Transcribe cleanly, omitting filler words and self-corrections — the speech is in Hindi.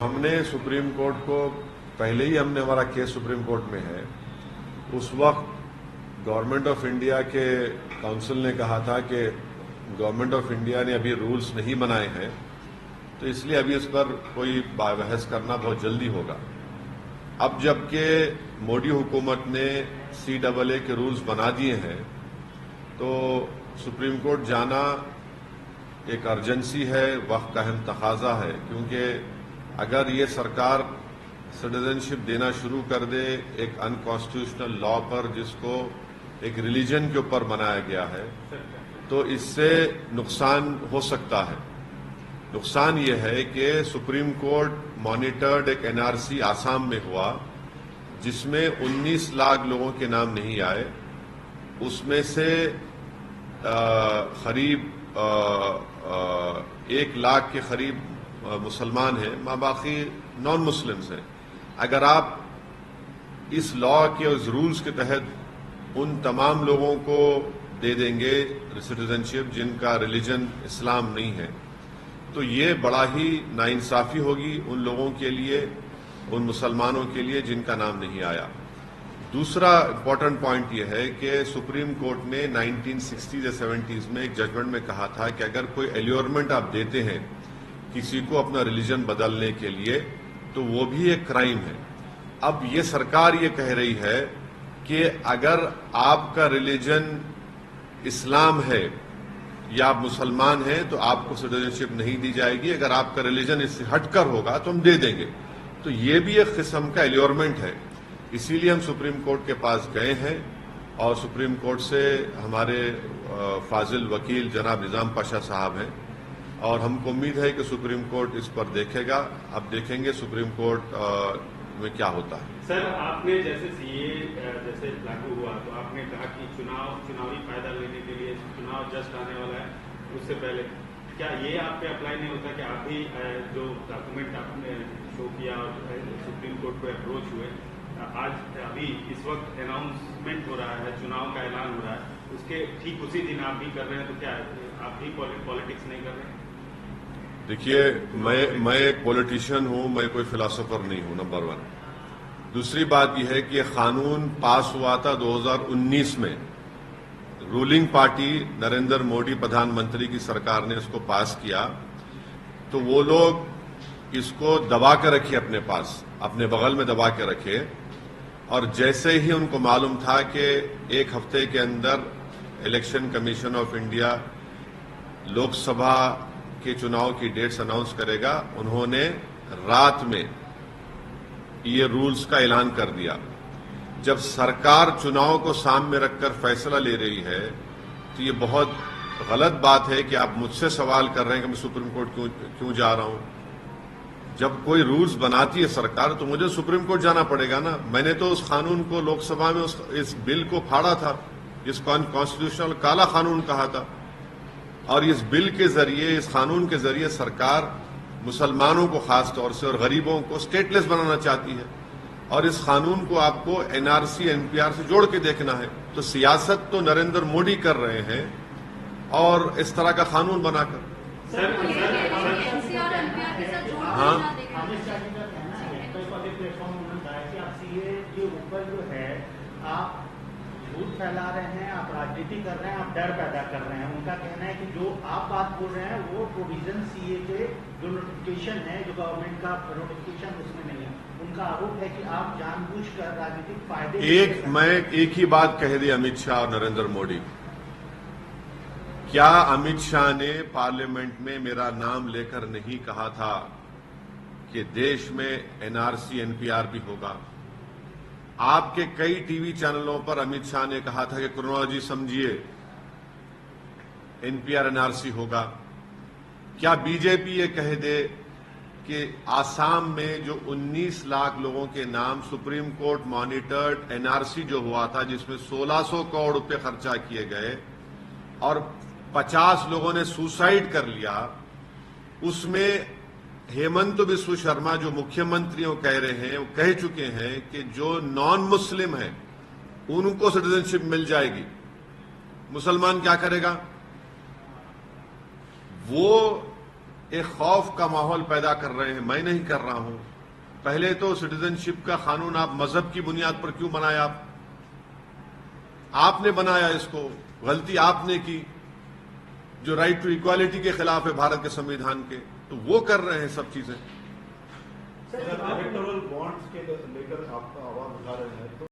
हमने सुप्रीम कोर्ट को पहले ही हमारा केस सुप्रीम कोर्ट में है। उस वक्त गवर्नमेंट ऑफ इंडिया के काउंसिल ने कहा था कि गवर्नमेंट ऑफ इंडिया ने अभी रूल्स नहीं बनाए हैं, तो इसलिए अभी इस पर कोई बहस करना बहुत जल्दी होगा। अब जबकि मोदी हुकूमत ने CAA के रूल्स बना दिए हैं, तो सुप्रीम कोर्ट जाना एक अर्जेंसी है, वक्त का अहम तकाजा है, क्योंकि अगर ये सरकार सिटीजनशिप देना शुरू कर दे एक अनकॉन्स्टिट्यूशनल लॉ पर, जिसको एक रिलीजन के ऊपर बनाया गया है, तो इससे नुकसान हो सकता है। नुकसान ये है कि सुप्रीम कोर्ट मॉनिटर्ड एक NRC आसाम में हुआ, जिसमें 19 लाख लोगों के नाम नहीं आए। उसमें से करीब 1 लाख के करीब मुसलमान हैं, बाकी नॉन मुस्लिम्स हैं। अगर आप इस लॉ के उस रूल्स के तहत उन तमाम लोगों को दे देंगे सिटीजनशिप जिनका रिलीजन इस्लाम नहीं है, तो ये बड़ा ही नाइंसाफी होगी उन लोगों के लिए, उन मुसलमानों के लिए जिनका नाम नहीं आया। दूसरा इंपॉर्टेंट पॉइंट यह है कि सुप्रीम कोर्ट ने 1960s या 70s में एक जजमेंट में कहा था कि अगर कोई एल्योरमेंट आप देते हैं किसी को अपना रिलीजन बदलने के लिए, तो वो भी एक क्राइम है। अब ये सरकार ये कह रही है कि अगर आपका रिलीजन इस्लाम है या आप मुसलमान हैं, तो आपको सिटीजनशिप नहीं दी जाएगी। अगर आपका रिलीजन इससे हटकर होगा तो हम दे देंगे। तो ये भी एक किस्म का एल्योरमेंट है। इसीलिए हम सुप्रीम कोर्ट के पास गए हैं और सुप्रीम कोर्ट से हमारे फाजिल वकील जनाब निजाम पाशा साहब हैं, और हमको उम्मीद है कि सुप्रीम कोर्ट इस पर देखेगा। अब देखेंगे सुप्रीम कोर्ट में क्या होता है। सर, आपने जैसे CAA जैसे लागू हुआ, तो आपने कहा कि चुनावी फायदा लेने के लिए चुनाव जस्ट आने वाला है, उससे पहले क्या ये आप पे अप्लाई नहीं होता कि आप भी जो डॉक्यूमेंट आपने शो किया और सुप्रीम कोर्ट को अप्रोच हुए, आज अभी इस वक्त अनाउंसमेंट हो रहा है, चुनाव का ऐलान हो रहा है, उसके ठीक उसी दिन आप भी कर रहे हैं, तो क्या आप भी पॉलिटिक्स नहीं कर रहे हैं? देखिए, मैं एक पॉलिटिशियन हूं, मैं कोई फिलोसोफर नहीं हूं, नंबर 1। दूसरी बात यह है कि यह कानून पास हुआ था 2019 में। रूलिंग पार्टी नरेंद्र मोदी प्रधानमंत्री की सरकार ने इसको पास किया, तो वो लोग इसको दबा के रखे अपने पास, अपने बगल में दबा के रखे, और जैसे ही उनको मालूम था कि 1 हफ्ते के अंदर election commission of India Lok Sabha के चुनाव की डेट्स अनाउंस करेगा, उन्होंने रात में ये रूल्स का ऐलान कर दिया। जब सरकार चुनाव को सामने रखकर फैसला ले रही है, तो ये बहुत गलत बात है कि आप मुझसे सवाल कर रहे हैं कि मैं सुप्रीम कोर्ट क्यों जा रहा हूं। जब कोई रूल्स बनाती है सरकार, तो मुझे सुप्रीम कोर्ट जाना पड़ेगा ना। मैंने तो उस कानून को लोकसभा में इस बिल को फाड़ा था, जिसको अनकॉन्स्टिट्यूशनल काला कानून कहा था, और इस बिल के जरिए, इस कानून के जरिए सरकार मुसलमानों को खास तौर से और गरीबों को स्टेटलेस बनाना चाहती है, और इस कानून को आपको NRC NPR से जोड़ के देखना है। तो सियासत तो नरेंद्र मोदी कर रहे हैं, और इस तरह का कानून बनाकर। हाँ, अमित शाह जी का कहना है, कई वाले प्लेटफॉर्म उन्होंने कहा कि आप CAA के ऊपर जो है आप झूठ फैला रहे हैं, आप राजनीति कर रहे हैं, आप डर पैदा कर रहे हैं। उनका कहना है कि जो आप बात बोल रहे हैं वो प्रोविजन CAA के जो नोटिफिकेशन है, जो गवर्नमेंट का नोटिफिकेशन, उसमें नहीं है। उनका आरोप है कि आप जानबूझकर राजनीतिक फायदे मैं एक ही बात कह दी अमित शाह और नरेंद्र मोदी। क्या अमित शाह ने पार्लियामेंट में मेरा नाम लेकर नहीं कहा था कि देश में NRC NPR भी होगा? आपके कई टीवी चैनलों पर अमित शाह ने कहा था कि क्रोनोलॉजी समझिए, NPR NRC होगा। क्या बीजेपी ये कह दे कि आसाम में जो 19 लाख लोगों के नाम सुप्रीम कोर्ट मॉनिटर्ड NRC जो हुआ था, जिसमें 1600 करोड़ रुपए खर्चा किए गए और 50 लोगों ने सुसाइड कर लिया, उसमें हेमंत बिस्व शर्मा जो मुख्यमंत्री कह रहे हैं, वो कह चुके हैं कि जो नॉन मुस्लिम हैं उनको सिटीजनशिप मिल जाएगी। मुसलमान क्या करेगा? वो एक खौफ का माहौल पैदा कर रहे हैं। मैं नहीं कर रहा हूं। पहले तो सिटीजनशिप का कानून आप मजहब की बुनियाद पर क्यों बनाया? आपने बनाया इसको, गलती आपने की, जो राइट टू इक्वालिटी के खिलाफ है भारत के संविधान के, तो वो कर रहे हैं सब चीजें। इलेक्टोरल बॉन्ड्स के लेकर आप आवाज उठा रहे हैं तो